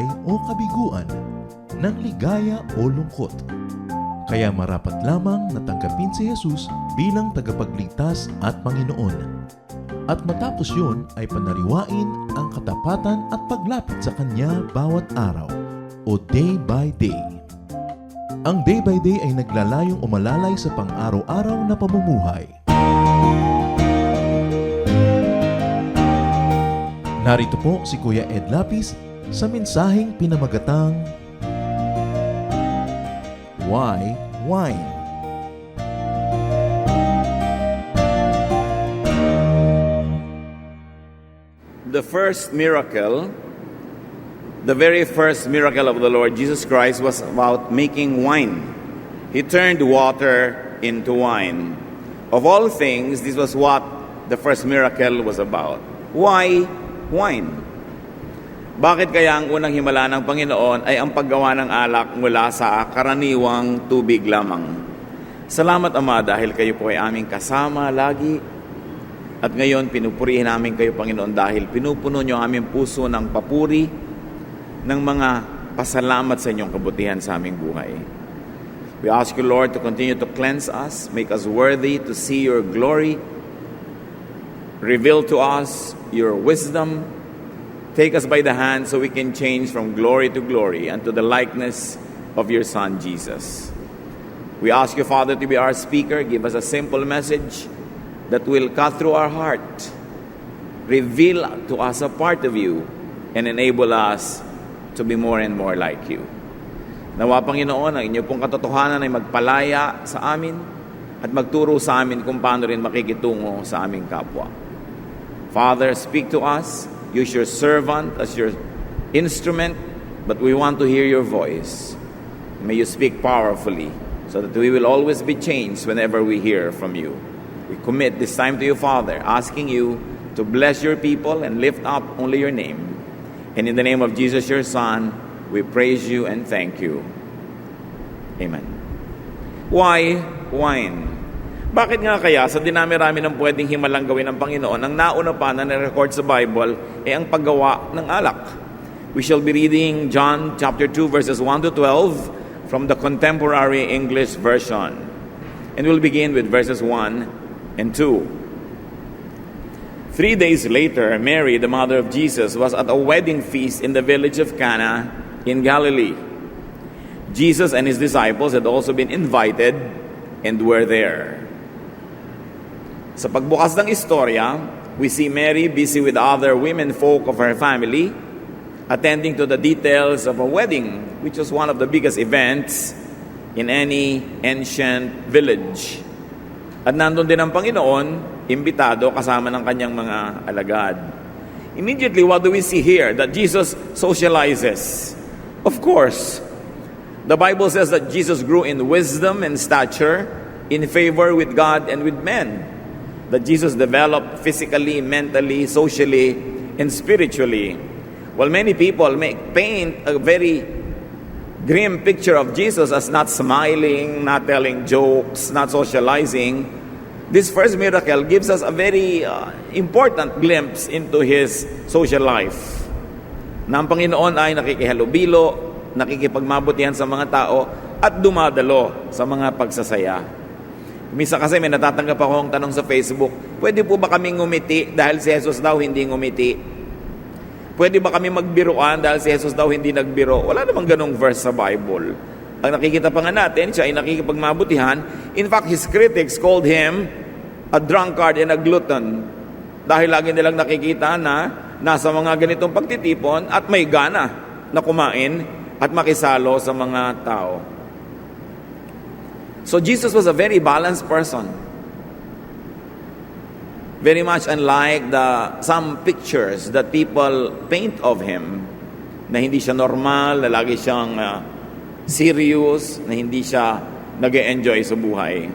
buhay o kabiguan, ng ligaya o lungkot. Kaya marapat lamang na tanggapin si Jesus bilang tagapagligtas at Panginoon. At matapos yun ay panariwain ang katapatan at paglapit sa Kanya bawat araw o day by day. Ang day by day ay naglalayong umalalay sa pang-araw-araw na pamumuhay. Narito po si Kuya Ed Lapis sa mensaheng pinamagatang Why Wine? The first miracle, the very first miracle of the Lord Jesus Christ was about making wine. He turned water into wine. Of all things, this was what the first miracle was about. Why wine? Bakit kaya ang unang himala ng Panginoon ay ang paggawa ng alak mula sa karaniwang tubig lamang? Salamat, Ama, dahil kayo po ay aming kasama lagi. At ngayon, pinupurihin namin kayo, Panginoon, dahil pinupuno nyo aming puso ng papuri, ng mga pasalamat sa inyong kabutihan sa aming buhay. We ask you, Lord, to continue to cleanse us, make us worthy to see your glory, reveal to us your wisdom, take us by the hand so we can change from glory to glory and to the likeness of your Son, Jesus. We ask you, Father, to be our speaker. Give us a simple message that will cut through our heart, reveal to us a part of you, and enable us to be more and more like you. Nawa, Panginoon, ang inyo pong katotohanan ay magpalaya sa amin at magturo sa amin kung paano rin makikitungo sa aming kapwa. Father, speak to us. Use your servant as your instrument, but we want to hear your voice. May you speak powerfully so that we will always be changed whenever we hear from you. We commit this time to you, Father, asking you to bless your people and lift up only your name. And in the name of Jesus, your Son, we praise you and thank you. Amen. Why wine? Bakit nga kaya sa dinami-rami ng pwedeng himalang gawin ng Panginoon, ang nauna pa na na-record sa Bible ay ang paggawa ng alak? We shall be reading John chapter 2 verses 1 to 12 from the Contemporary English Version. And we'll begin with verses 1 and 2. 3 days later, Mary, the mother of Jesus, was at a wedding feast in the village of Cana in Galilee. Jesus and his disciples had also been invited and were there. Sa pagbukas ng istorya, we see Mary busy with other women folk of her family, attending to the details of a wedding, which was one of the biggest events in any ancient village. At nandun din ang Panginoon, imbitado kasama ng kanyang mga alagad. Immediately, what do we see here? That Jesus socializes. Of course, the Bible says that Jesus grew in wisdom and stature, in favor with God and with men. That Jesus developed physically, mentally, socially, and spiritually. While many people paint a very grim picture of Jesus as not smiling, not telling jokes, not socializing, this first miracle gives us a very important glimpse into his social life. Na ang Panginoon ay nakikihalubilo, nakikipagmabutihan sa mga tao, at dumadalo sa mga pagsasaya. Misa kasi may natatanggap akong tanong sa Facebook, pwede po ba kaming ngumiti dahil si Jesus daw hindi ngumiti? Pwede ba kami magbiruan dahil si Jesus daw hindi nagbiro? Wala namang ganong verse sa Bible. Ang nakikita pa nga natin, siya ay nakikipagmabutihan. In fact, his critics called him a drunkard and a glutton. Dahil lagi nilang nakikita na nasa mga ganitong pagtitipon at may gana na kumain at makisalo sa mga tao. So Jesus was a very balanced person. Very much unlike some pictures that people paint of him, na hindi siya normal, na lagi siyang serious, na hindi siya nag-enjoy sa buhay.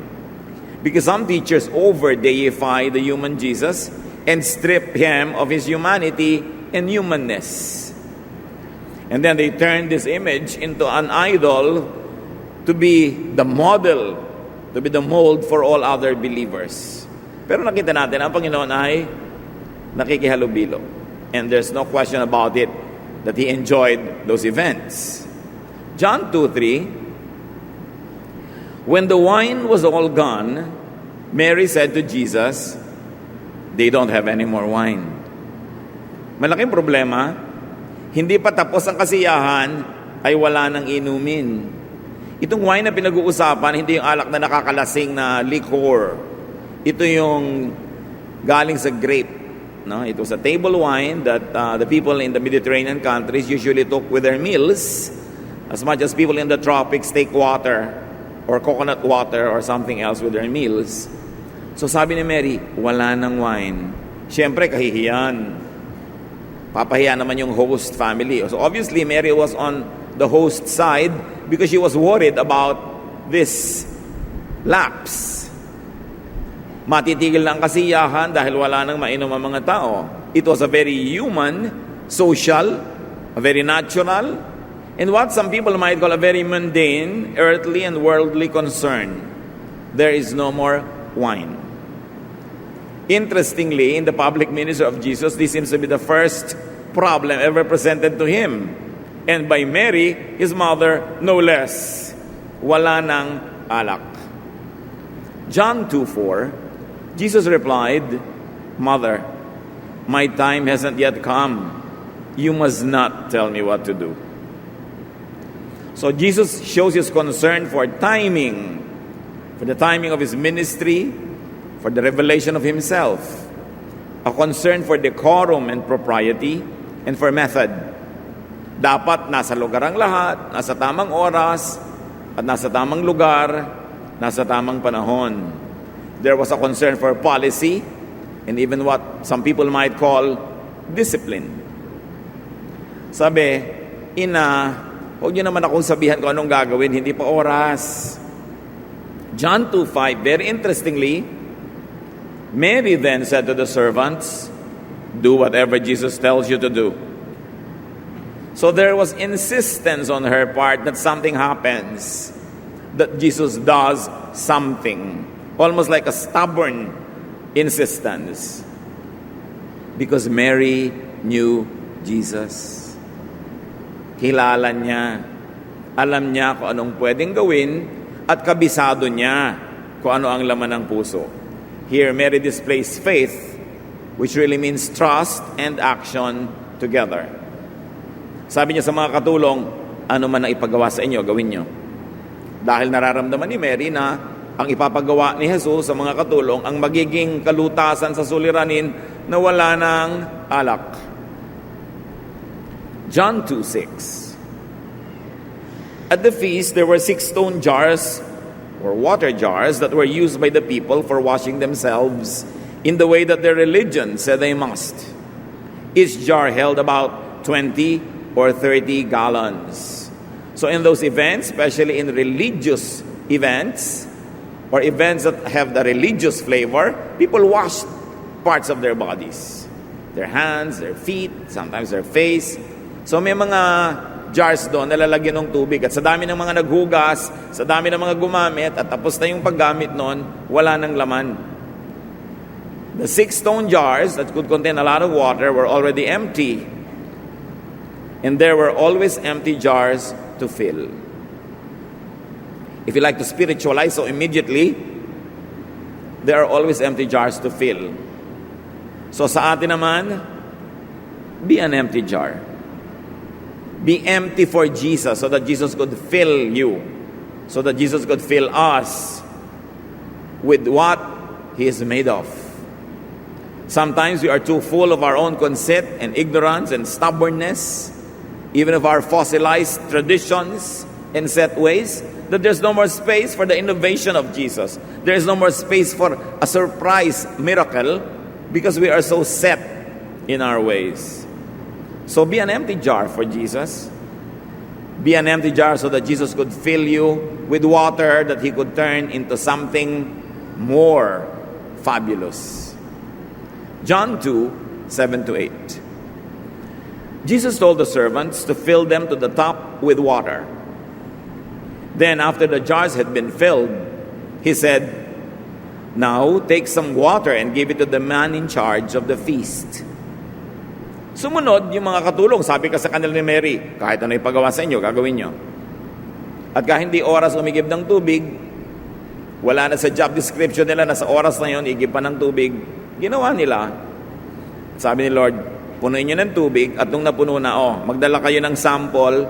Because some teachers over-deify the human Jesus and strip him of his humanity and humanness. And then they turn this image into an idol to be the model, to be the mold for all other believers. Pero nakita natin, ang Panginoon ay nakikihalubilo. And there's no question about it. that he enjoyed those events. John 2:3, when the wine was all gone, Mary said to Jesus, "They don't have any more wine." Malaking problema, hindi pa tapos ang kasiyahan, ay wala nang inumin. Itong wine na pinag-uusapan, hindi yung alak na nakakalasing na liquor. Ito yung galing sa grape. No? It was a table wine that the people in the Mediterranean countries usually took with their meals, as much as people in the tropics take water or coconut water or something else with their meals. So sabi ni Mary, wala nang wine. Siyempre, kahihiyan. Papahiya naman yung host family. So obviously, Mary was on the host side because she was worried about this lapse. Matitigil lang kasiyahan dahil wala nang mainom ang mga tao. It was a very human, social, a very natural, and what some people might call a very mundane, earthly, and worldly concern. There is no more wine. Interestingly, in the public ministry of Jesus, this seems to be the first problem ever presented to him. And by Mary, his mother, no less. Wala nang alak. John 2:4, Jesus replied, "Mother, my time hasn't yet come. You must not tell me what to do." So Jesus shows his concern for timing, for the timing of his ministry, for the revelation of himself, a concern for decorum and propriety, and for method. Dapat nasa lugar ang lahat, nasa tamang oras, at nasa tamang lugar, nasa tamang panahon. There was a concern for policy and even what some people might call discipline. Sabi, "Ina, huwag niyo naman akong sabihan kung anong gagawin, hindi pa oras." John 2:5, very interestingly, Mary then said to the servants, "Do whatever Jesus tells you to do." So there was insistence on her part that something happens, that Jesus does something. Almost like a stubborn insistence. Because Mary knew Jesus. Kilala niya. Alam niya kung anong pwedeng gawin at kabisado niya kung ano ang laman ng puso. Here, Mary displays faith, which really means trust and action together. Sabi niya sa mga katulong, ano man ang ipagawa sa inyo, gawin niyo. Dahil nararamdaman ni Mary na ang ipapagawa ni Jesus sa mga katulong ang magiging kalutasan sa suliranin na wala ng alak. John 2:6. At the feast, there were 6 stone jars or water jars that were used by the people for washing themselves in the way that their religion said they must. Each jar held about 20 or 30 gallons. So in those events, especially in religious events, or events that have the religious flavor, people wash parts of their bodies. Their hands, their feet, sometimes their face. So may mga jars doon na lalagyan ng tubig. At sa dami ng mga naghugas, sa dami ng mga gumamit, at tapos na yung paggamit noon, wala nang laman. The 6 stone jars that could contain a lot of water were already empty. And there were always empty jars to fill. If you like to spiritualize so immediately, there are always empty jars to fill. So sa atin naman, be an empty jar. Be empty for Jesus so that Jesus could fill you. So that Jesus could fill us with what He is made of. Sometimes we are too full of our own conceit and ignorance and stubbornness, even of our fossilized traditions and set ways, that there's no more space for the innovation of Jesus. There is no more space for a surprise miracle because we are so set in our ways. So be an empty jar for Jesus. Be an empty jar so that Jesus could fill you with water that He could turn into something more fabulous. John 2:7-8. Jesus told the servants to fill them to the top with water. Then after the jars had been filled, He said, "Now take some water and give it to the man in charge of the feast." Sumunod yung mga katulong. Sabi ka sa kanila ni Mary, kahit ano ipagawa sa inyo, gagawin nyo. At kahit hindi oras umigib ng tubig, wala na sa job description nila na sa oras na yon igib pa ng tubig, ginawa nila. Sabi ni Lord, punuin nyo ng tubig, at nung napuno na, magdala kayo ng sample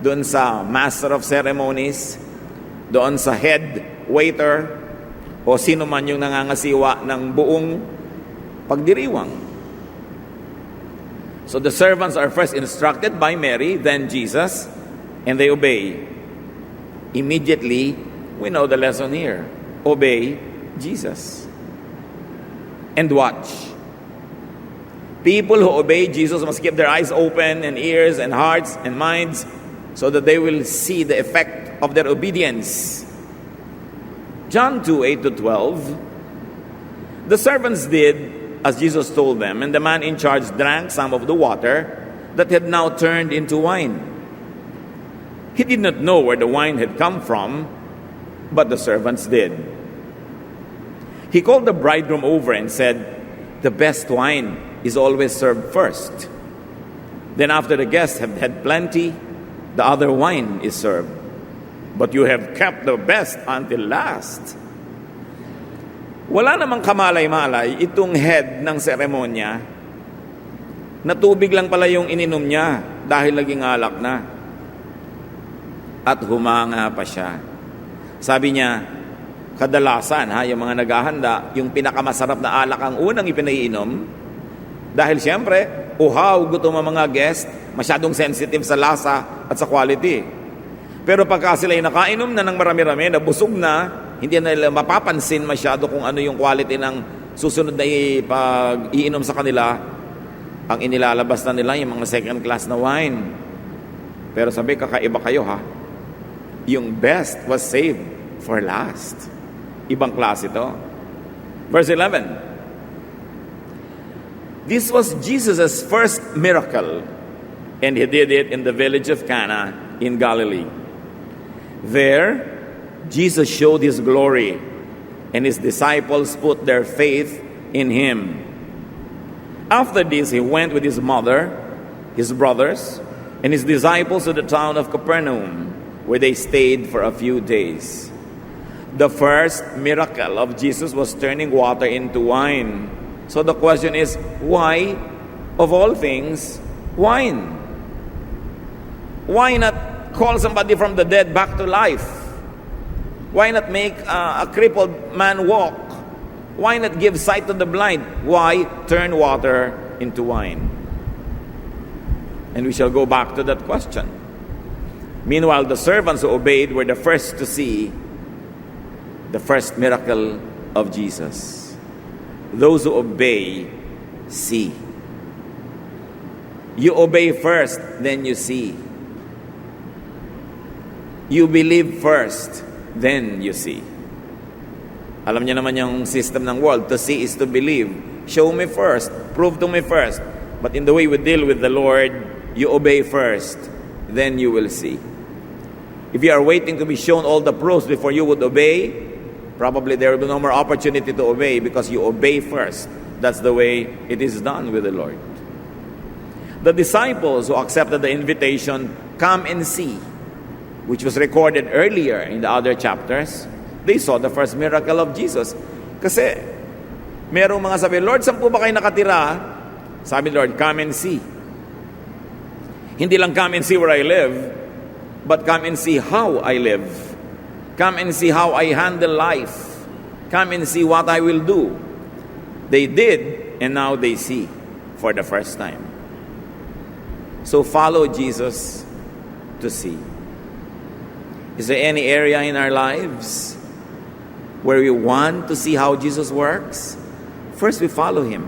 doon sa Master of Ceremonies, doon sa head waiter, o sino man yung nangangasiwa ng buong pagdiriwang. So the servants are first instructed by Mary, then Jesus, and they obey. Immediately, we know the lesson here. Obey Jesus. And watch. People who obey Jesus must keep their eyes open and ears and hearts and minds so that they will see the effect of their obedience. John 2:8-12. The servants did as Jesus told them, and the man in charge drank some of the water that had now turned into wine. He did not know where the wine had come from, but the servants did. He called the bridegroom over and said, "The best wine is always served first. Then after the guests have had plenty, the other wine is served. But you have kept the best until last." Wala namang kamalay-malay itong head ng seremonya na tubig lang pala yung ininom niya dahil naging alak na. At humanga pa siya. Sabi niya, kadalasan yung mga naghahanda, yung pinakamasarap na alak ang unang ipinaiinom dahil siyempre, uhaw, gutom ang mga guest, masyadong sensitive sa lasa at sa quality. Pero pagka sila'y nakainom na ng marami-rami, na busog na, hindi na nila mapapansin masyado kung ano yung quality ng susunod na pag-iinom sa kanila. Ang inilalabas na nila yung mga second class na wine. Pero sabi, kakaiba kayo ha. Yung best was saved for last. Ibang klase ito. Verse 11. This was Jesus' first miracle, and he did it in the village of Cana in Galilee. There, Jesus showed his glory, and his disciples put their faith in him. After this, he went with his mother, his brothers, and his disciples to the town of Capernaum, where they stayed for a few days. The first miracle of Jesus was turning water into wine. So the question is, why, of all things, wine? Why not call somebody from the dead back to life? Why not make a crippled man walk? Why not give sight to the blind? Why turn water into wine? And we shall go back to that question. Meanwhile, the servants who obeyed were the first to see the first miracle of Jesus. Those who obey, see. You obey first, then you see. You believe first, then you see. Alam niyo naman yung system ng world. To see is to believe. Show me first. Prove to me first. But in the way we deal with the Lord, you obey first, then you will see. If you are waiting to be shown all the proofs before you would obey, probably there will be no more opportunity to obey because you obey first. That's the way it is done with the Lord. The disciples who accepted the invitation, "Come and see," which was recorded earlier in the other chapters, they saw the first miracle of Jesus. Kasi, merong mga sabi, "Lord, saan po ba kayo nakatira?" Sabi, "Lord, come and see." Hindi lang come and see where I live, but come and see how I live. Come and see how I handle life. Come and see what I will do. They did, and now they see for the first time. So follow Jesus to see. Is there any area in our lives where we want to see how Jesus works? First, we follow Him.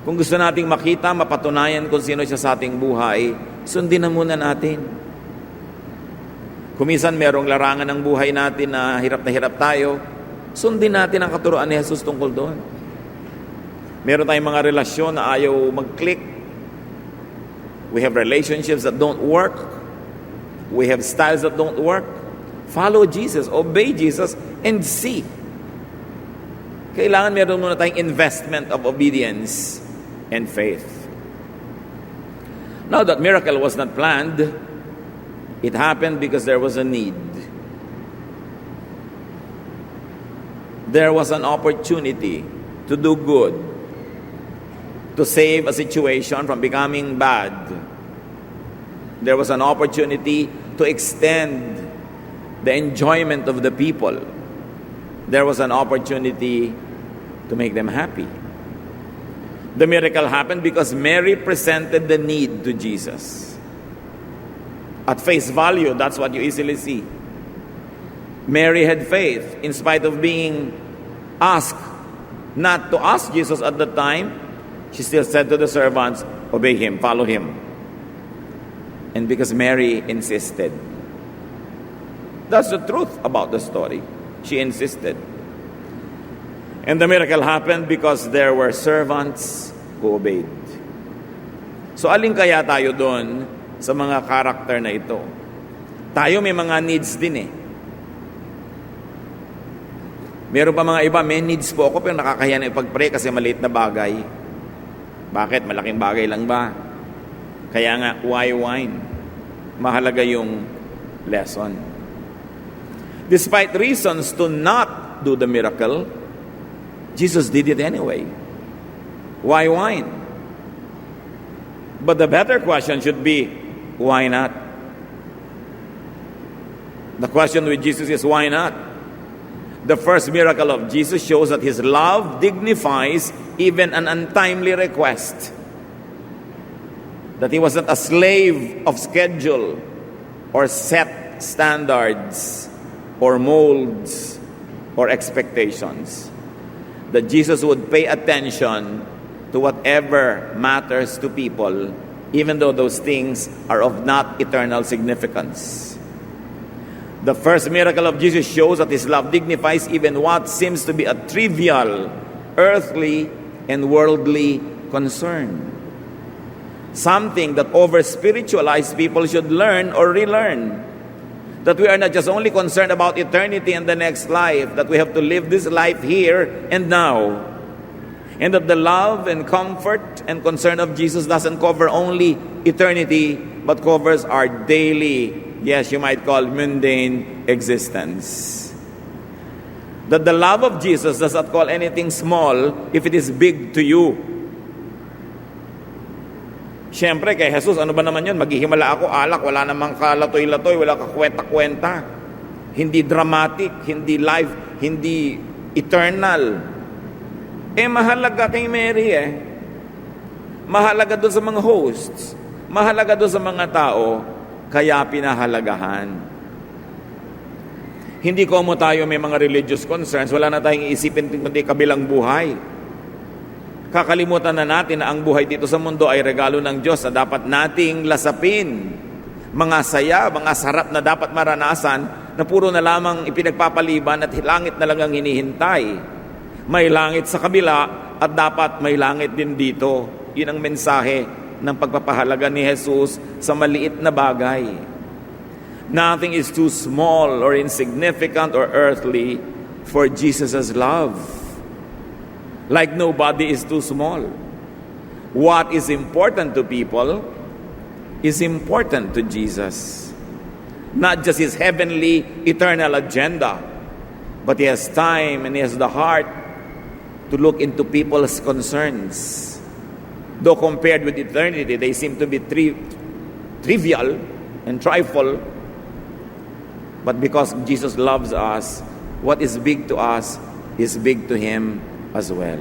Kung gusto nating makita, mapatunayan kung sino siya sa ating buhay, sundin na muna natin. Kuminsan merong larangan ng buhay natin na hirap tayo, sundin natin ang katuruan ni Jesus tungkol doon. Meron tayong mga relasyon na ayaw mag-click. We have relationships that don't work. We have styles that don't work. Follow Jesus, obey Jesus, and see. Kailangan meron muna tayong investment of obedience and faith. Now, that miracle was not planned. It happened because there was a need. There was an opportunity to do good, to save a situation from becoming bad. There was an opportunity to extend the enjoyment of the people. There was an opportunity to make them happy. The miracle happened because Mary presented the need to Jesus. At face value, that's what you easily see. Mary had faith in spite of being asked not to ask Jesus at the time. She still said to the servants, obey him, follow him. And because Mary insisted. That's the truth about the story. She insisted. And the miracle happened because there were servants who obeyed. So alin kaya tayo doon sa mga karakter na ito? Tayo may mga needs din eh. Meron pa mga iba, may needs po ako pero nakakahiya na ipag-pray kasi maliit na bagay. Bakit? Malaking bagay lang ba? Kaya nga, why wine? Mahalaga yung lesson. Despite reasons to not do the miracle, Jesus did it anyway. Why wine? But the better question should be, why not? The question with Jesus is, why not? The first miracle of Jesus shows that his love dignifies even an untimely request. That he was not a slave of schedule or set standards or molds or expectations. That Jesus would pay attention to whatever matters to people, even though those things are of not eternal significance. The first miracle of Jesus shows that his love dignifies even what seems to be a trivial, earthly, and worldly concern. Something that over-spiritualized people should learn or relearn. That we are not just only concerned about eternity and the next life, that we have to live this life here and now. And that the love and comfort and concern of Jesus doesn't cover only eternity, but covers our daily, yes, you might call mundane existence. That the love of Jesus does not call anything small if it is big to you. Siyempre, kay Jesus, ano ba naman yun? Maghihimala ako, alak, wala namang kalatoy-latoy, wala kakwenta-kwenta. Hindi dramatic, hindi life, hindi eternal. Mahalaga kay Mary Mahalaga doon sa mga hosts. Mahalaga doon sa mga tao, kaya pinahalagahan. Hindi ko mo tayo may mga religious concerns, wala na tayong iisipin kundi kabilang buhay. Kakalimutan na natin na ang buhay dito sa mundo ay regalo ng Diyos na dapat nating lasapin. Mga saya, mga sarap na dapat maranasan na puro na lamang ipinagpapaliban at langit na lang ang hinihintay. May langit sa kabila at dapat may langit din dito. Yun ang mensahe ng pagpapahalaga ni Jesus sa maliit na bagay. Nothing is too small or insignificant or earthly for Jesus' love. Like nobody is too small. What is important to people is important to Jesus. Not just his heavenly, eternal agenda, but he has time and he has the heart to look into people's concerns. Though compared with eternity, they seem to be trivial and trifle. But because Jesus loves us, what is big to us is big to him as well.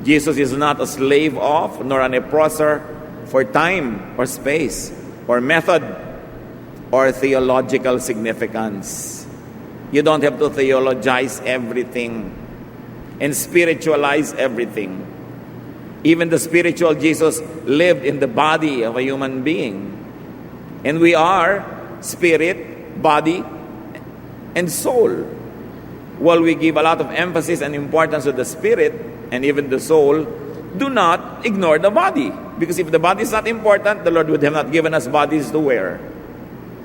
Jesus is not a slave of, nor an oppressor for time or space or method or theological significance. You don't have to theologize everything and spiritualize everything. Even the spiritual Jesus lived in the body of a human being. And we are spirit, body, and soul. While we give a lot of emphasis and importance to the spirit and even the soul, do not ignore the body. Because if the body is not important, the Lord would have not given us bodies to wear.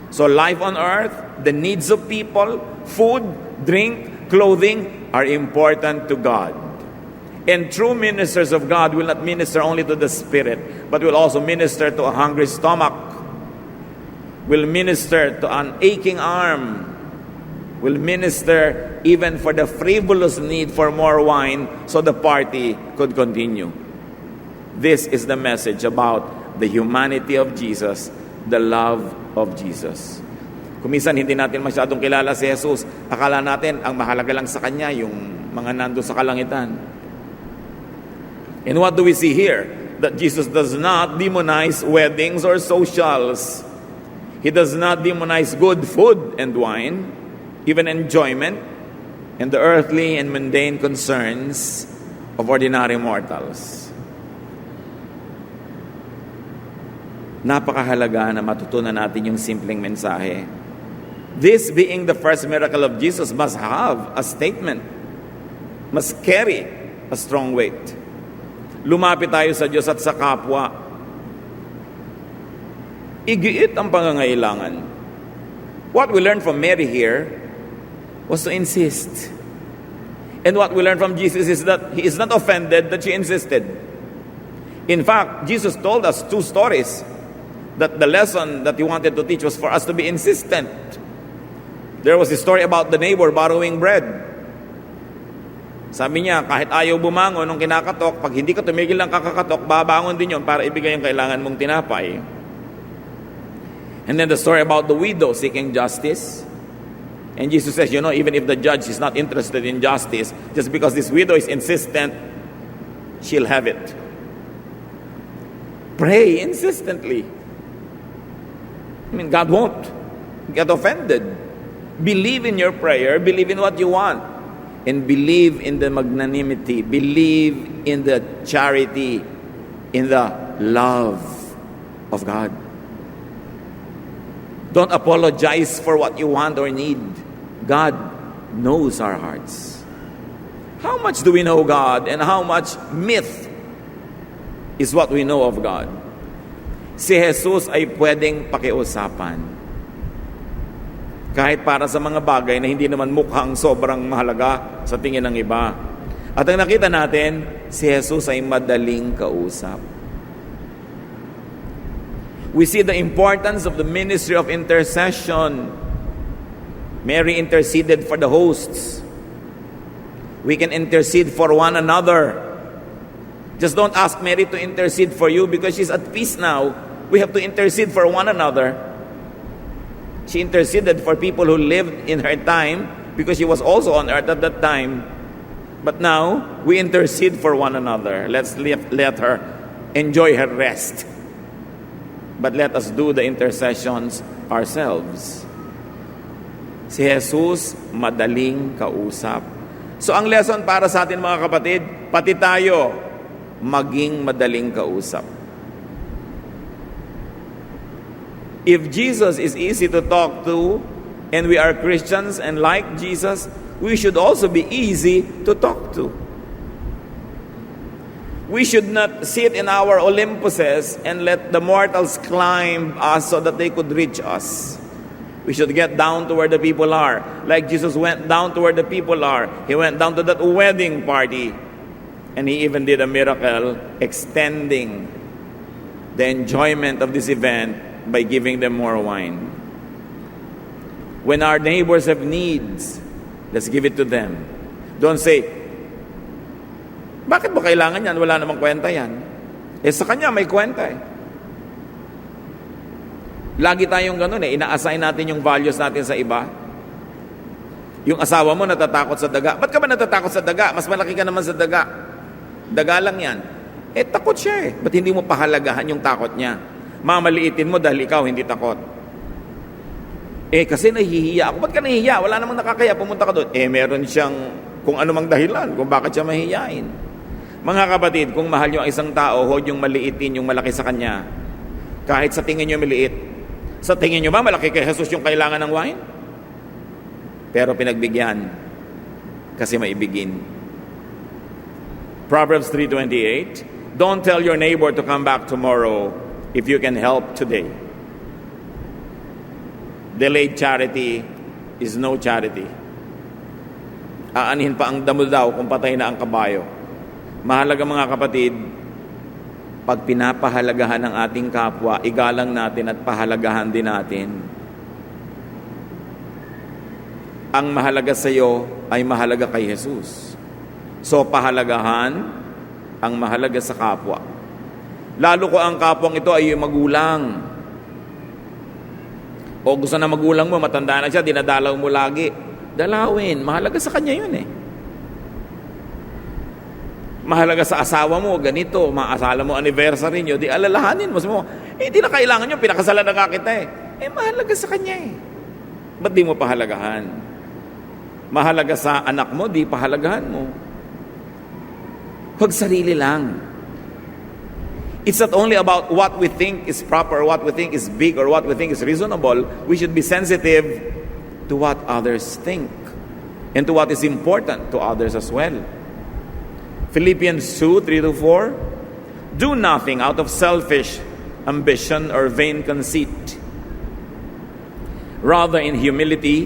So life on earth, the needs of people, food, drink, clothing are important to God. And true ministers of God will not minister only to the spirit, but will also minister to a hungry stomach, will minister to an aching arm, will minister even for the frivolous need for more wine so the party could continue. This is the message about the humanity of Jesus, the love of Jesus. Kung minsan hindi natin masyadong kilala si Jesus, akala natin ang mahalaga lang sa Kanya yung mga nando sa kalangitan. And what do we see here? That Jesus does not demonize weddings or socials. He does not demonize good food and wine, even enjoyment, and the earthly and mundane concerns of ordinary mortals. Napakahalaga na matutunan natin yung simpleng mensahe. This being the first miracle of Jesus must have a statement, must carry a strong weight. Lumapit tayo sa Diyos at sa kapwa. Igiit ang pangangailangan. What we learn from Mary here was to insist. And what we learn from Jesus is that He is not offended that she insisted. In fact, Jesus told us two stories that the lesson that He wanted to teach was for us to be insistent. There was a story about the neighbor borrowing bread. Sabi niya, kahit ayaw bumangon nung kinakatok, pag hindi ka tumigil ng kakakatok, babangon din yon para ibigay yung kailangan mong tinapay. And then the story about the widow seeking justice. And Jesus says, you know, even if the judge is not interested in justice, just because this widow is insistent, she'll have it. Pray insistently. I mean, God won't get offended. Believe in your prayer, believe in what you want, and believe in the magnanimity, believe in the charity, in the love of God. Don't apologize for what you want or need. God knows our hearts. How much do we know God, and how much myth is what we know of God? Si Jesus ay pwedeng pakiusapan. Kahit para sa mga bagay na hindi naman mukhang sobrang mahalaga sa tingin ng iba. At ang nakita natin, si Jesus ay madaling kausap. We see the importance of the ministry of intercession. Mary interceded for the hosts. We can intercede for one another. Just don't ask Mary to intercede for you because she's at peace now. We have to intercede for one another. She interceded for people who lived in her time because she was also on earth at that time. But now, we intercede for one another. Let's let her enjoy her rest. But let us do the intercessions ourselves. Si Jesus, madaling kausap. So ang lesson para sa atin mga kapatid, pati tayo, maging madaling kausap. If Jesus is easy to talk to, and we are Christians and like Jesus, we should also be easy to talk to. We should not sit in our Olympuses and let the mortals climb us so that they could reach us. We should get down to where the people are. Like Jesus went down to where the people are. He went down to that wedding party. And He even did a miracle extending the enjoyment of this event by giving them more wine. When our neighbors have needs, let's give it to them. Don't say, bakit ba kailangan yan? Wala namang kwenta yan. Sa kanya may kwenta Lagi tayong ganun ina-assign natin yung values natin sa iba. Yung asawa mo natatakot sa daga. Ba't ka ba natatakot sa daga? Mas malaki ka naman sa daga. Daga lang yan. Takot siya Ba't hindi mo pahalagahan yung takot niya? Mamaliitin mo dahil ikaw hindi takot. Kasi nahihiya ako. Ba't ka nahihiya? Wala namang nakakaya, pumunta ka doon. Meron siyang kung anumang dahilan kung bakit siya mahihiyain. Mga kapatid, kung mahal nyo ang isang tao, huwag yung maliitin yung malaki sa kanya. Kahit sa tingin nyo maliit. Sa tingin nyo ba malaki kay Jesus yung kailangan ng wine? Pero pinagbigyan kasi maibigin. Proverbs 3:28, don't tell your neighbor to come back tomorrow if you can help today. Delayed charity is no charity. Aanhin pa ang damo daw kung patay na ang kabayo. Mahalaga mga kapatid, pag pinapahalagahan ng ating kapwa, igalang natin at pahalagahan din natin. Ang mahalaga sa iyo ay mahalaga kay Jesus. So pahalagahan ang mahalaga sa kapwa. Lalo ko ang kapwang ito ay magulang. O gusto na magulang mo, matanda na siya, dinadalaw mo lagi. Dalawin, mahalaga sa kanya yun eh. Mahalaga sa asawa mo, ganito, maasala mo anniversary nyo, di alalahanin mo. Hindi na kailangan nyo, pinakasalan na ka kita eh. Mahalaga sa kanya eh. Ba't di mo pahalagahan? Mahalaga sa anak mo, di pahalagahan mo. Huwag sarili lang. It's not only about what we think is proper, what we think is big, or what we think is reasonable. We should be sensitive to what others think and to what is important to others as well. Philippians 2, 3-4, do nothing out of selfish ambition or vain conceit. Rather, in humility,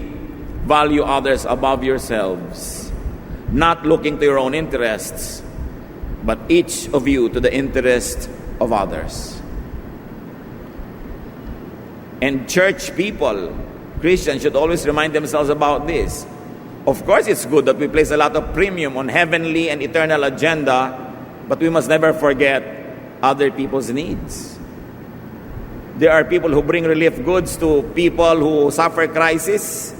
value others above yourselves, not looking to your own interests, but each of you to the interest of others. And church people, Christians, should always remind themselves about this. Of course, it's good that we place a lot of premium on heavenly and eternal agenda, but we must never forget other people's needs. There are people who bring relief goods to people who suffer crisis,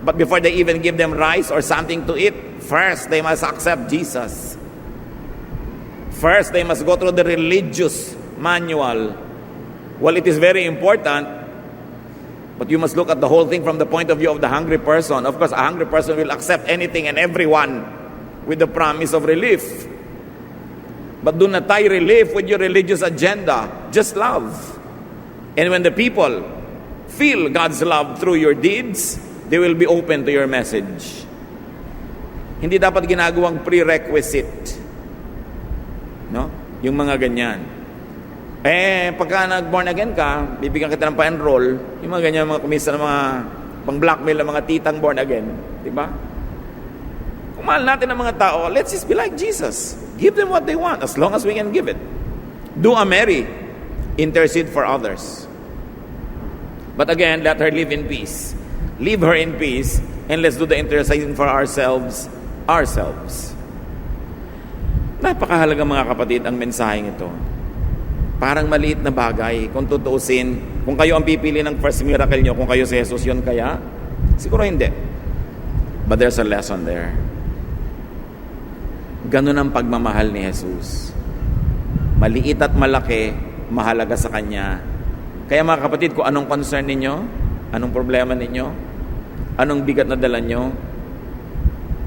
but before they even give them rice or something to eat, first they must accept Jesus. First, they must go through the religious manual. Well, it is very important, but you must look at the whole thing from the point of view of the hungry person. Of course, a hungry person will accept anything and everyone with the promise of relief. But do not tie relief with your religious agenda. Just love. And when the people feel God's love through your deeds, they will be open to your message. Hindi dapat ginagawang prerequisite. No? Yung mga ganyan. Pagka nag-born again ka, bibigyan kita ng pa-enroll, yung mga ganyan, mga kumisa ng mga pang-blackmail ng mga titang born again. Diba? Kung mahal natin ang mga tao, let's just be like Jesus. Give them what they want, as long as we can give it. Do a Mary. Intercede for others. But again, let her live in peace. Leave her in peace, and let's do the interceding for ourselves. Napakahalaga mga kapatid ang mensaheng ito. Parang maliit na bagay kung tutuusin. Kung kayo ang pipili ng first miracle nyo, kung kayo si Jesus yun kaya? Siguro hindi. But there's a lesson there. Ganun ang pagmamahal ni Jesus. Maliit at malaki, mahalaga sa Kanya. Kaya mga kapatid, kung anong concern ninyo, anong problema ninyo, anong bigat na dala nyo,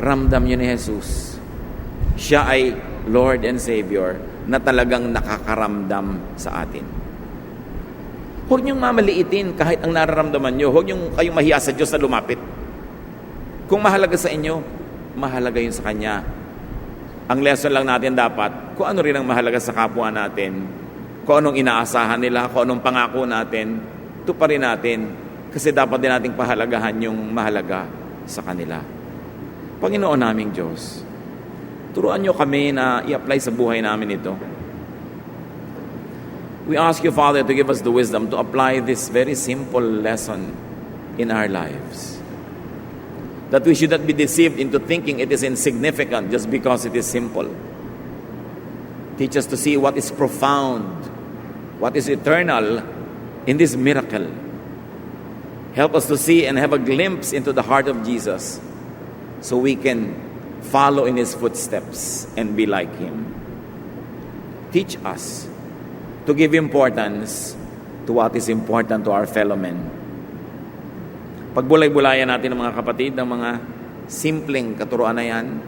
ramdam nyo ni Jesus. Siya ay Lord and Savior na talagang nakakaramdam sa atin. Huwag niyong mamaliitin kahit ang nararamdaman niyo. Huwag niyong kayong mahiya sa Diyos na lumapit. Kung mahalaga sa inyo, mahalaga yun sa Kanya. Ang lesson lang natin dapat, kung ano rin ang mahalaga sa kapwa natin, kung anong inaasahan nila, kung anong pangako natin, tuparin natin. Kasi dapat din nating pahalagahan yung mahalaga sa kanila. Panginoon naming Diyos, turuan niyo kami na i-apply sa buhay namin ito. We ask you, Father, to give us the wisdom to apply this very simple lesson in our lives. That we should not be deceived into thinking it is insignificant just because it is simple. Teach us to see what is profound, what is eternal in this miracle. Help us to see and have a glimpse into the heart of Jesus so we can follow in His footsteps and be like Him. Teach us to give importance to what is important to our fellow men. Pagbulay-bulayan natin ng mga kapatid ng mga simpleng katuruan na yan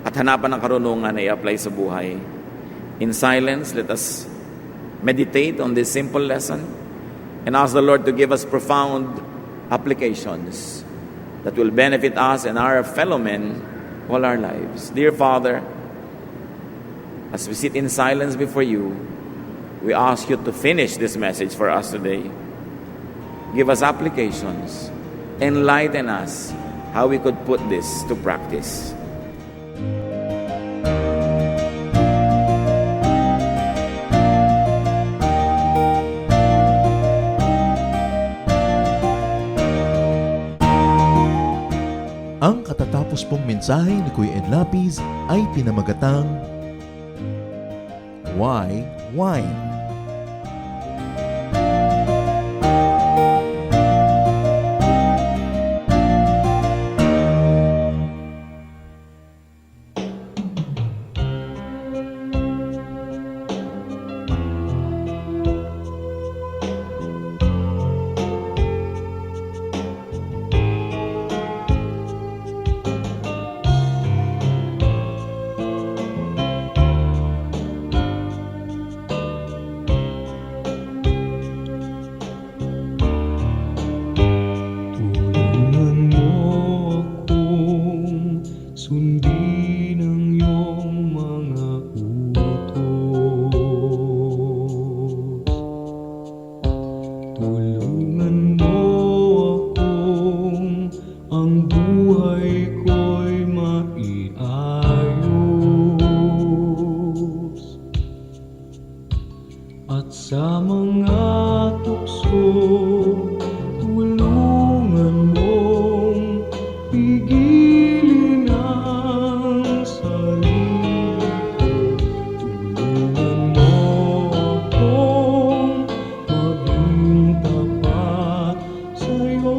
at hanapan ng karunungan na i-apply sa buhay. In silence, let us meditate on this simple lesson and ask the Lord to give us profound applications that will benefit us and our fellow men all our lives. Dear Father, as we sit in silence before you, we ask you to finish this message for us today. Give us applications. Enlighten us how we could put this to practice. natapos pong mensahe ni Kuya Ed Lapis ay pinamagatang Why Wine? Tulungan mo akong sundin ang iyong mga utos. Tulungan mo akong ang buhay ko'y maiayos. At sa mga tukso, tulungan mong pigilin ang sarili ko. Tulungan mo akong maging tapat sa'yo.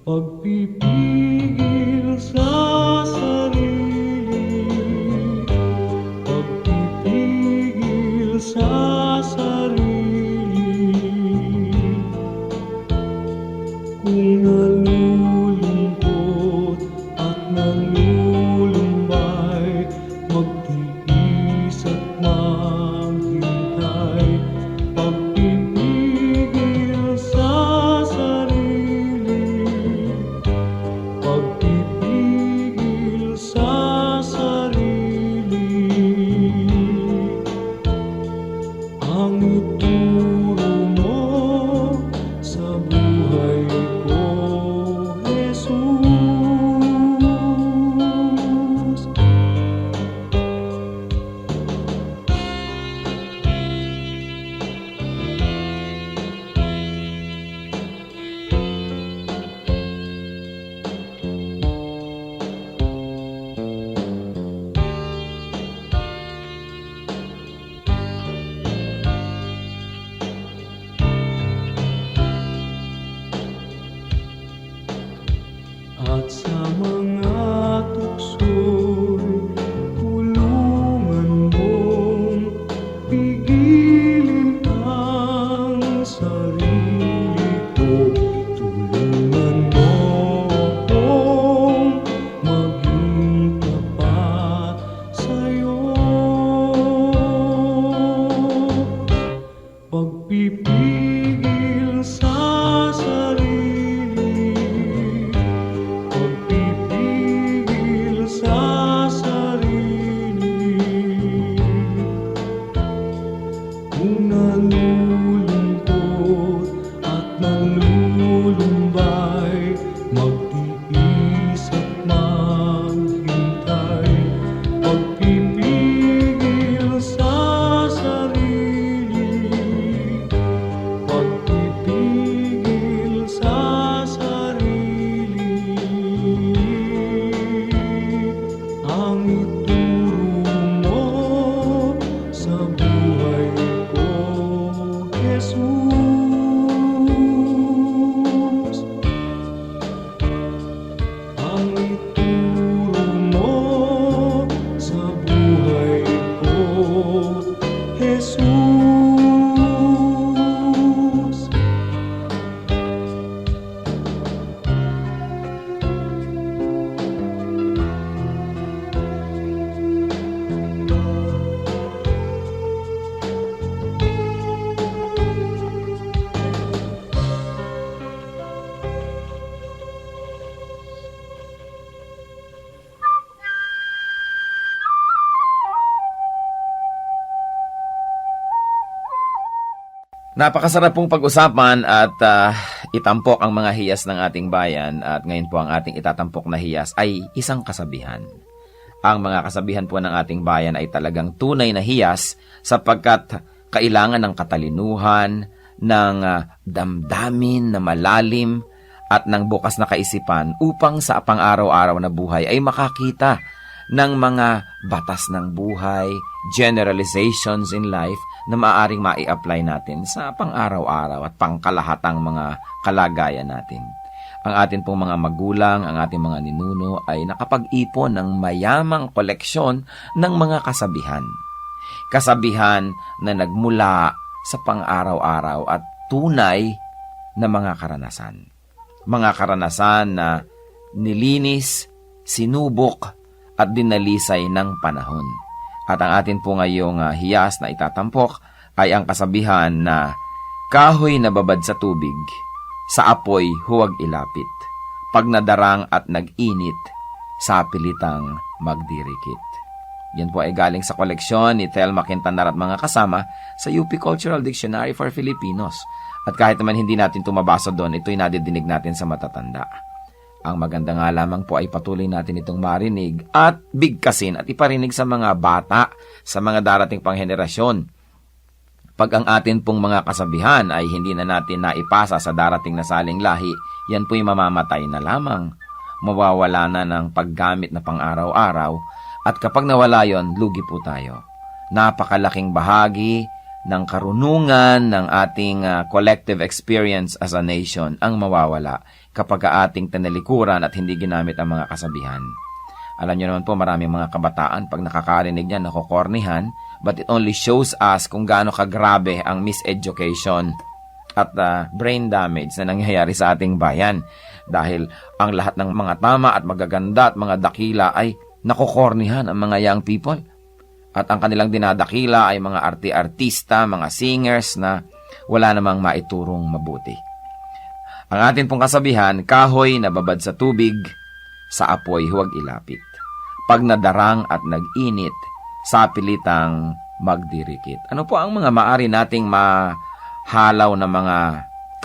Pagpipigil sa sarili, pagpipigil sa sarili. Kung nalulungkot at nalulumbay, magtiis at maghintay. Pagpipigil sa sarili, pagpipigil sa sarili. Ang ituro mo sa buhay ko, Jesus. At sa mga tukso'y tulungan mong pigilin ang sarili ko. Tulungan mo akong maging tapat sa'yo. Pagpipigil sa sarili, pagpipigil sa sarili. Kung nalulungkot at nalulumbay, magtiis at maghintay. Pagpipigil sa sarili, pagpipigil sa sarili. Ang ituro mo sa buhay ko, Jesus. Ang ituro mo sa buhay ko, Jesus. Napakasarap pong pag-usapan at itampok ang mga hiyas ng ating bayan, at ngayon po ang ating itatampok na hiyas ay isang kasabihan. Ang mga kasabihan po ng ating bayan ay talagang tunay na hiyas sapagkat kailangan ng katalinuhan, ng damdamin na malalim at ng bukas na kaisipan upang sa pang-araw-araw na buhay ay makakita ng mga batas ng buhay, generalizations in life na maaaring mai-apply natin sa pang-araw-araw at pangkalahatang mga kalagayan natin. Ang atin pong mga magulang, ang ating mga ninuno ay nakapag-ipon ng mayamang koleksyon ng mga kasabihan. Kasabihan na nagmula sa pang-araw-araw at tunay na mga karanasan. Mga karanasan na nilinis, sinubok at dinalisay ng panahon. At ang atin po ngayong hiyas na itatampok ay ang kasabihan na kahoy na babad sa tubig, sa apoy huwag ilapit. Pag nadarang at nag-init, sa pilitang magdirikit. Yan po ay galing sa koleksyon ni Thelma Quintanar at mga kasama sa UP Cultural Dictionary for Filipinos. At kahit naman hindi natin tumabasa doon, ito'y nadidinig natin sa matatanda. Ang maganda nga lamang po ay patuloy natin itong marinig at bigkasin at iparinig sa mga bata, sa mga darating pang henerasyon. Pag ang atin pong mga kasabihan ay hindi na natin naipasa sa darating na saling lahi, yan po'y mamamatay na lamang. Mawawala na ng paggamit na pang-araw-araw at kapag nawala yon, lugi po tayo. Napakalaking bahagi ng karunungan ng ating collective experience as a nation ang mawawala kapag ating tanalikuran at hindi ginamit ang mga kasabihan. Alam niyo naman po, maraming mga kabataan pag nakakarinig niyan, nakokornihan, but it only shows us kung gaano kagrabe ang miseducation at brain damage na nangyayari sa ating bayan. Dahil ang lahat ng mga tama at magaganda at mga dakila ay nakokornihan ang mga young people. At ang kanilang dinadakila ay mga artista, mga singers na wala namang maiturong mabuti. Ang atin pong kasabihan, kahoy na babad sa tubig, sa apoy huwag ilapit. Pag nadarang at nag-init, sa pilitang magdirikit. Ano po ang mga maaari nating mahalaw na mga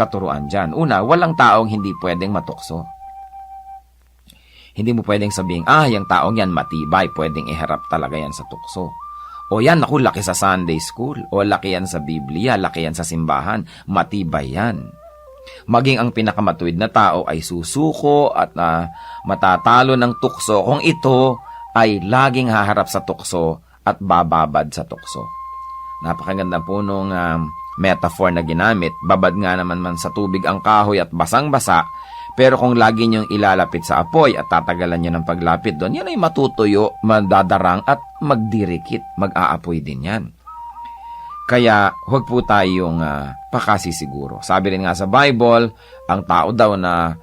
katuruan dyan? Una, walang taong hindi pwedeng matukso. Hindi mo pwedeng sabing, yung taong yan matibay, pwedeng iharap talaga yan sa tukso. O yan, naku, laki sa Sunday school. O laki yan sa Biblia, laki yan sa simbahan. Matibay yan. Maging ang pinakamatuwid na tao ay susuko at matatalo ng tukso kung ito ay laging haharap sa tukso at bababad sa tukso. Napakaganda po nung metaphor na ginamit. Babad nga naman sa tubig ang kahoy at basang-basa, pero kung lagi niyong ilalapit sa apoy at tatagalan niyo ng paglapit doon, yan ay matutuyo, madadarang at magdirikit, mag-aapoy din yan. Kaya huwag po tayong pakasisiguro. Sabi rin nga sa Bible, ang tao daw na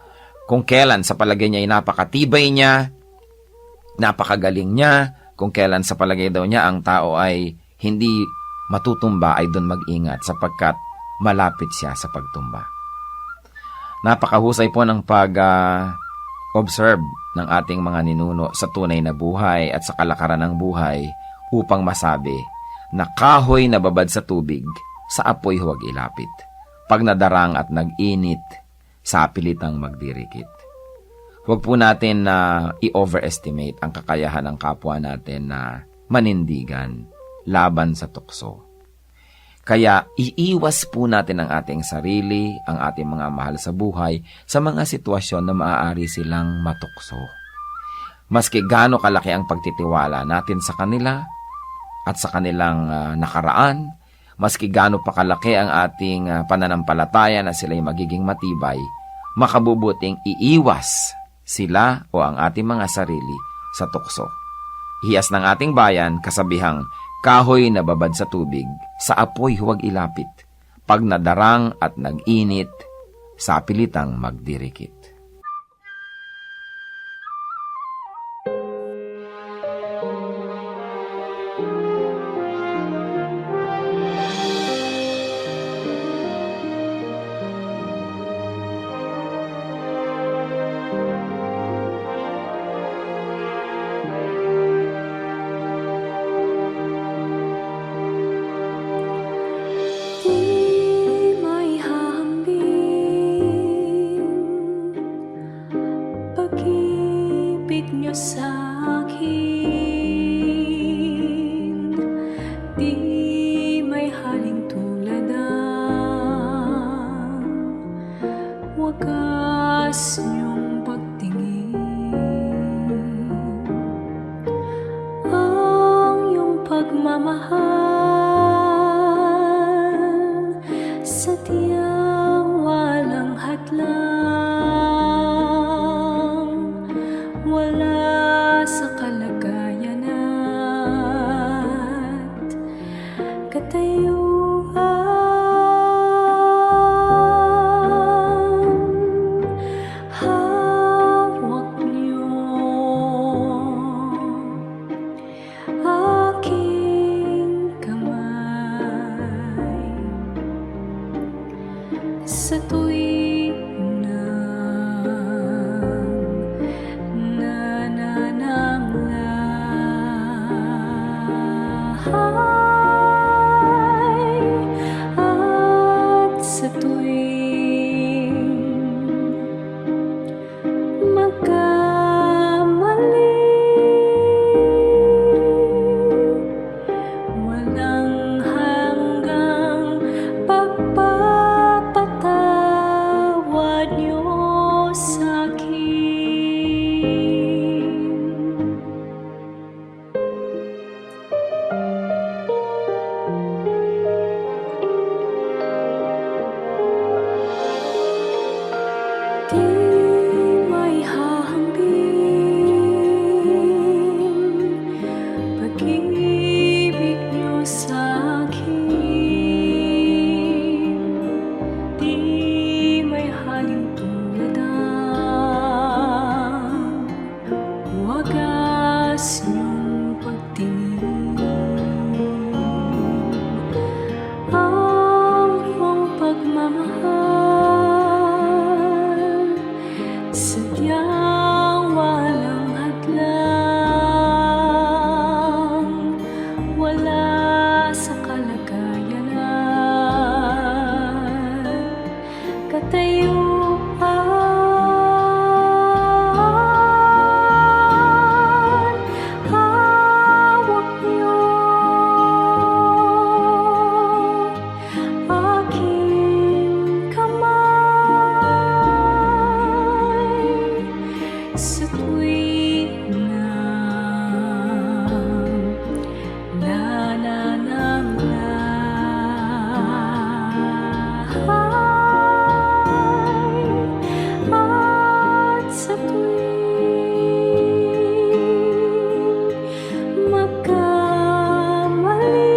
kung kailan sa palagay niya ay napakatibay niya, napakagaling niya, kung kailan sa palagay daw niya ang tao ay hindi matutumba ay doon mag-ingat sapagkat malapit siya sa pagtumba. Napakahusay po ng pag-observe ng ating mga ninuno sa tunay na buhay at sa kalakaran ng buhay upang masabi na kahoy na babad sa tubig, sa apoy huwag ilapit. Pag nadarang at nag-init, sa pilitang magdirikit. Huwag po natin na i-overestimate ang kakayahan ng kapwa natin na manindigan laban sa tukso. Kaya iiwas po natin ang ating sarili, ang ating mga mahal sa buhay sa mga sitwasyon na maaari silang matukso. Maski gaano kalaki ang pagtitiwala natin sa kanila at sa kanilang nakaraan, maski gaano pa kalaki ang ating pananampalataya na sila'y magiging matibay, makabubuting iiwas sila o ang ating mga sarili sa tukso. Hiyas ng ating bayan, kasabihang, kahoy na babad sa tubig, sa apoy huwag ilapit. Pag nadarang at nag-init, sa pilitang magdirikit. Pag-ibig niyo sa akin, di may haling tuladan. Wagas Wagas niyong pagtingin, ang iyong pagmamahal, sadyang walang hadlang, wala sa kalagayan at katayuan. Hawak niyo aking kamay sa tuwing nanananglahay at sa tuwing magkamali, walang hanggang pagpapatawad niyo sa'kin. Di may hahambing pag-ibig niyo sa'kin, di may haling tulad ang wagas niyong pagtingin, ang iyong pagmamahal, sadyang walang hadlang, wala sa kalagayan at katayuan. Hawak niyo aking kamay sa tuwing nanananglahay at sa tuwing magkamali,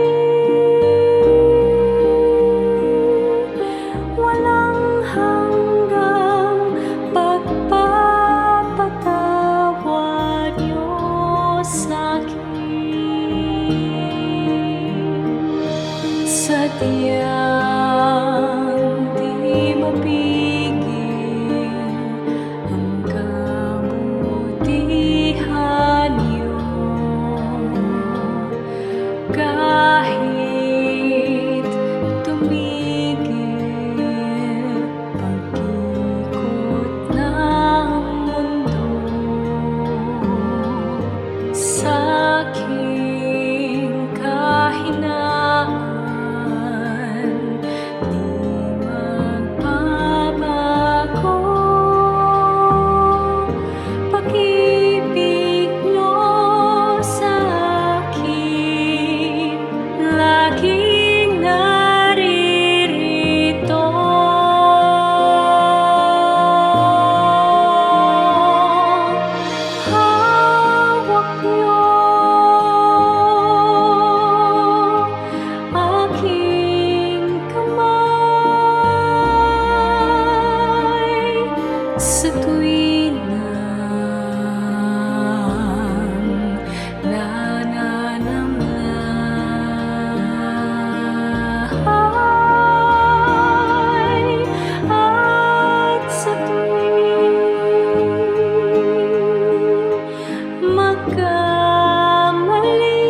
walang hanggang pagpapatawad niyo sa'kin, sadyang di mapigil ang kabutihan niyo, kahit tumigil pag-ikot ng mundo, sa'king kahinaan di magbabago. Pag-ibig niyo sa'kin laging naririto. Hawak niyo aking kamay sa tuwing nanananglahay at sa tuwing magkamali,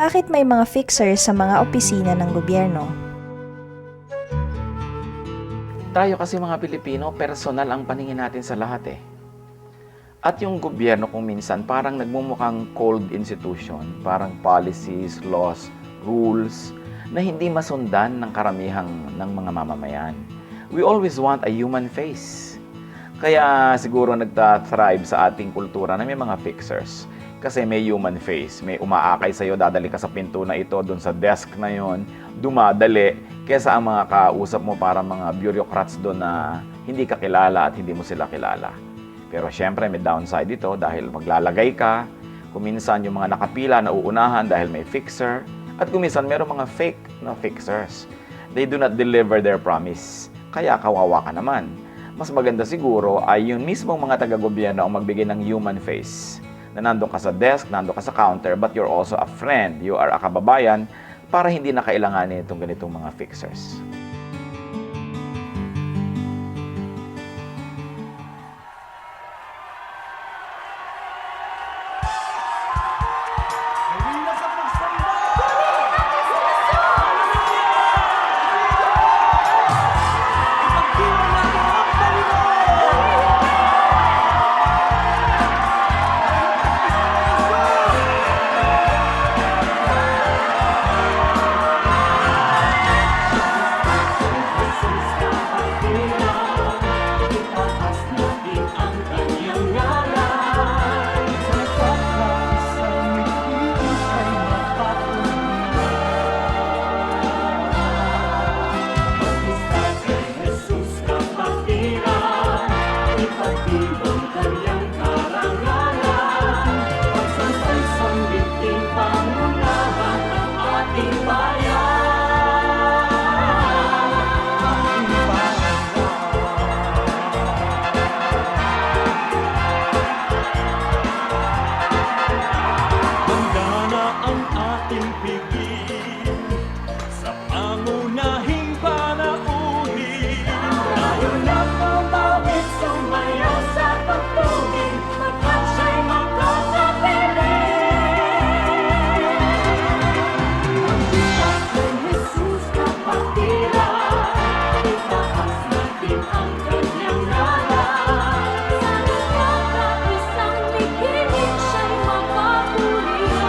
Bakit may mga fixers sa mga opisina ng gobyerno? Tayo kasi mga Pilipino, personal ang paningin natin sa lahat eh. At yung gobyerno kung minsan parang nagmumukhang cold institution, parang policies, laws, rules na hindi masundan ng karamihang ng mga mamamayan. We always want a human face. Kaya siguro nagta-thrive sa ating kultura na may mga fixers. Kasi may human face, may umaakay sa'yo, dadali ka sa pinto na ito, dun sa desk na yon, dumadali, kesa ang mga kausap mo para mga bureaucrats doon na hindi ka kilala at hindi mo sila kilala. Pero syempre may downside dito dahil maglalagay ka, kuminsan yung mga nakapila na uunahan dahil may fixer, at kuminsan merong mga fake na fixers. They do not deliver their promise, kaya kawawa ka naman. Mas maganda siguro ay yung mismong mga taga-gobyerno ang magbigay ng human face. Na nandun ka sa desk, nandun ka sa counter, but you're also a friend, you are a kababayan, para hindi na kailanganin itong ganitong mga fixers. Handa na ang ating piging sa pangunahing panauhin. Tayo na pumawit, sumayaw sa pagtugin, at siya'y magkakapiling. At kay Jesus kapatiran, itaas natin ang kanyang ngalan. Isang bikinin siya'y mapapurihan.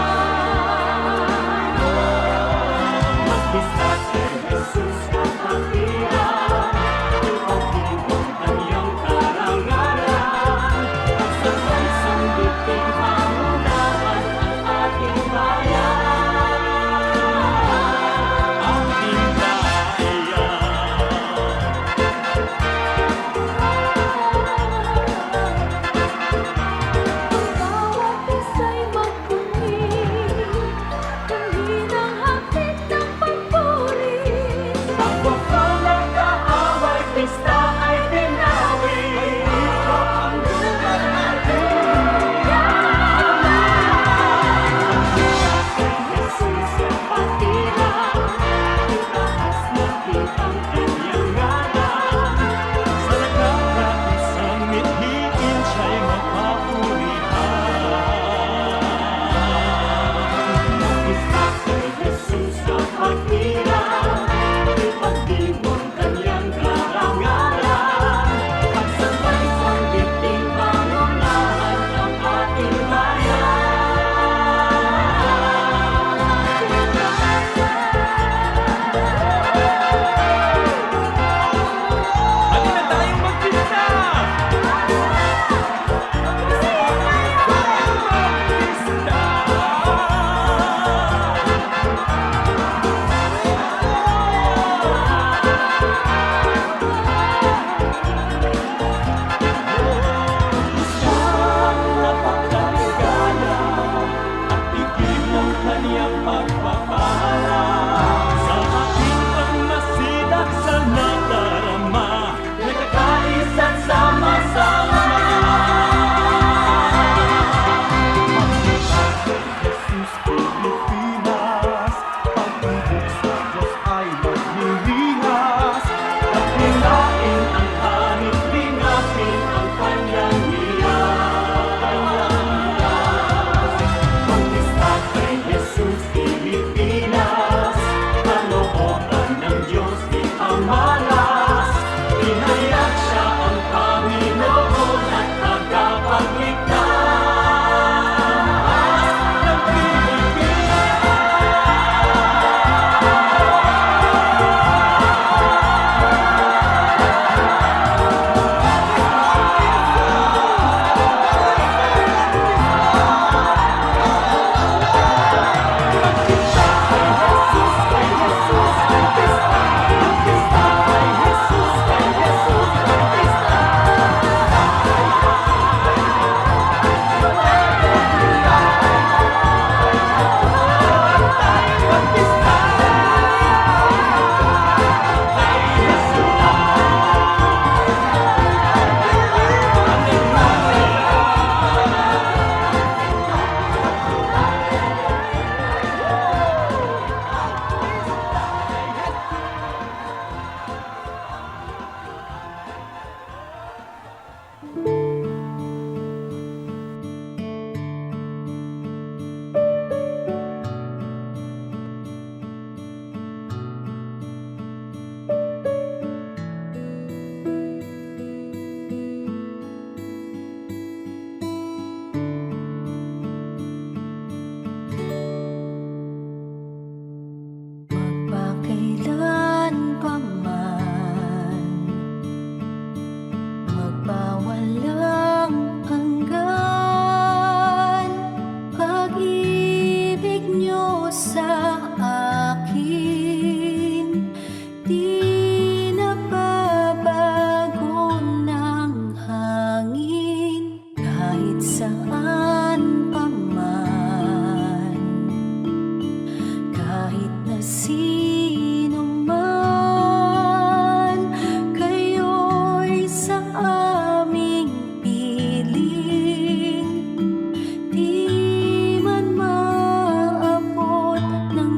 Magbista kay Jesus kapatiran, ipag-ibig kanyang karangalan. At sabay sambitin pangunahan ang ating bayan. Ating Bawat isa'y magpungin, kaninang hapit ng pagpuri. Pagpapal ng kaaway, pista ay binawi. Ikaw ang lugar natin. Kay Jesus kapatiran, itaas natin ang kanyang ngalan. Sa nagkakaisang mithiin siya'y mapapurihan. Magbista kay Jesus kapatiran, ipagdiwang kanyang karangalan. Pagsabay sambiting pangunahan ang ating bayan. Halina tayong magpista! Siyang napakaligaya at tigil ng kanyang pagpapala. Sa ating pagmasidak sa nadarama, nagkakais at sama-sama. Magbisa kay Jesus Pilipinas, pag-ibig sa Diyos ay magliliwas. Pagkinain ang hanip, lingapin ang kanyang hiyas. Magbista kay Jesus Pilipinas, sa akin, di nababago ng hangin kahit saan pa man, kahit na sino man, kayo'y sa aming piling, di man maabot ng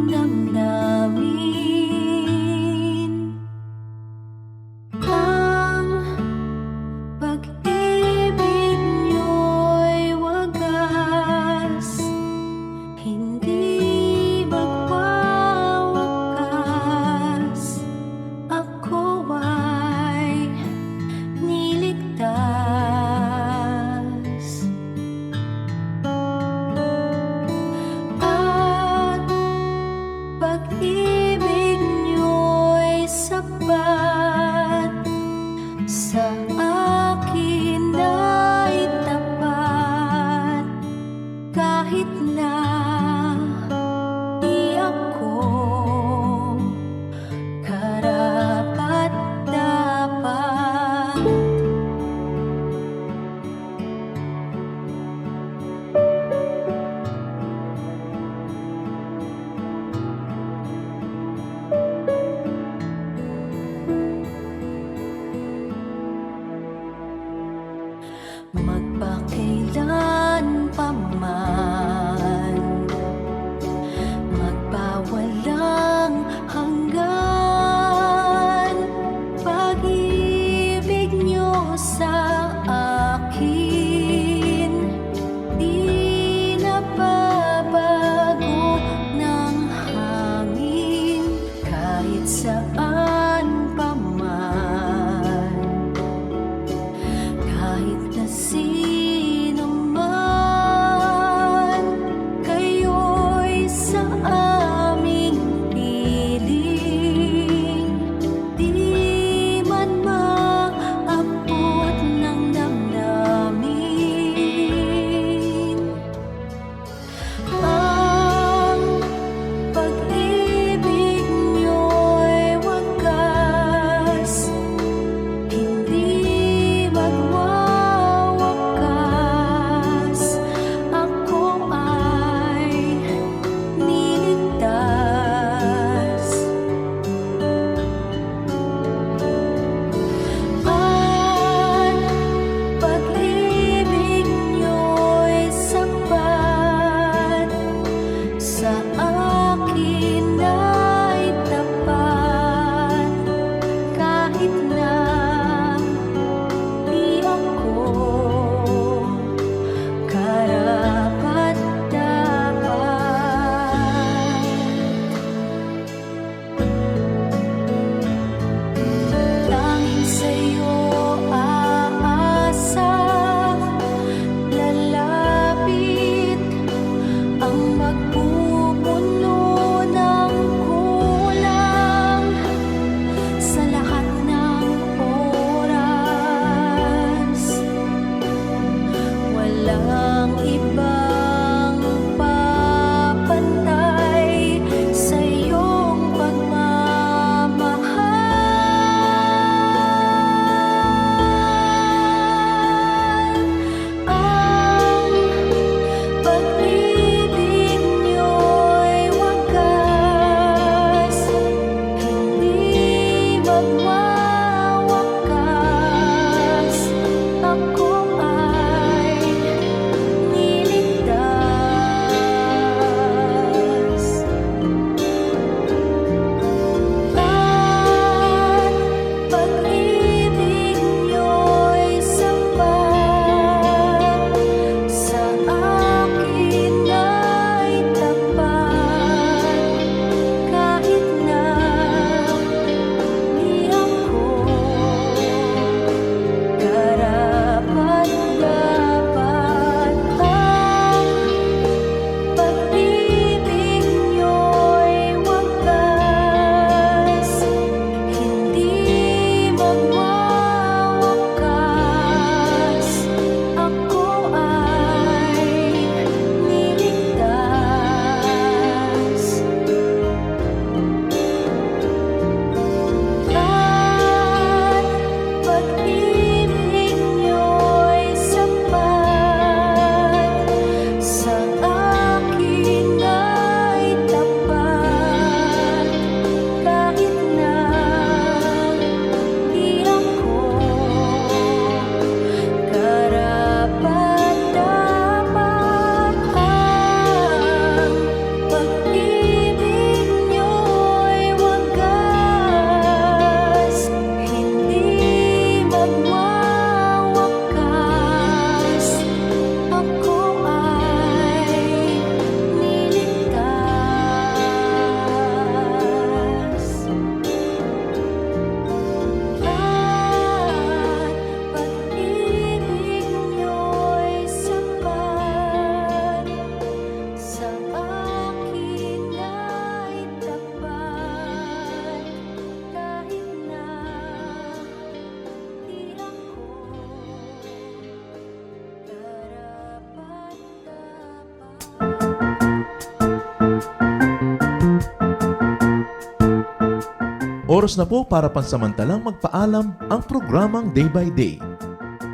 Oras na po para pansamantalang magpaalam ang programang Day by Day.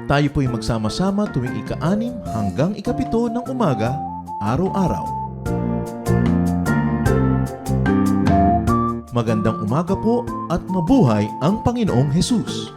Tayo po'y magsama-sama tuwing ika-6 hanggang ika-7 ng umaga, araw-araw. Magandang umaga po at mabuhay ang Panginoong Hesus!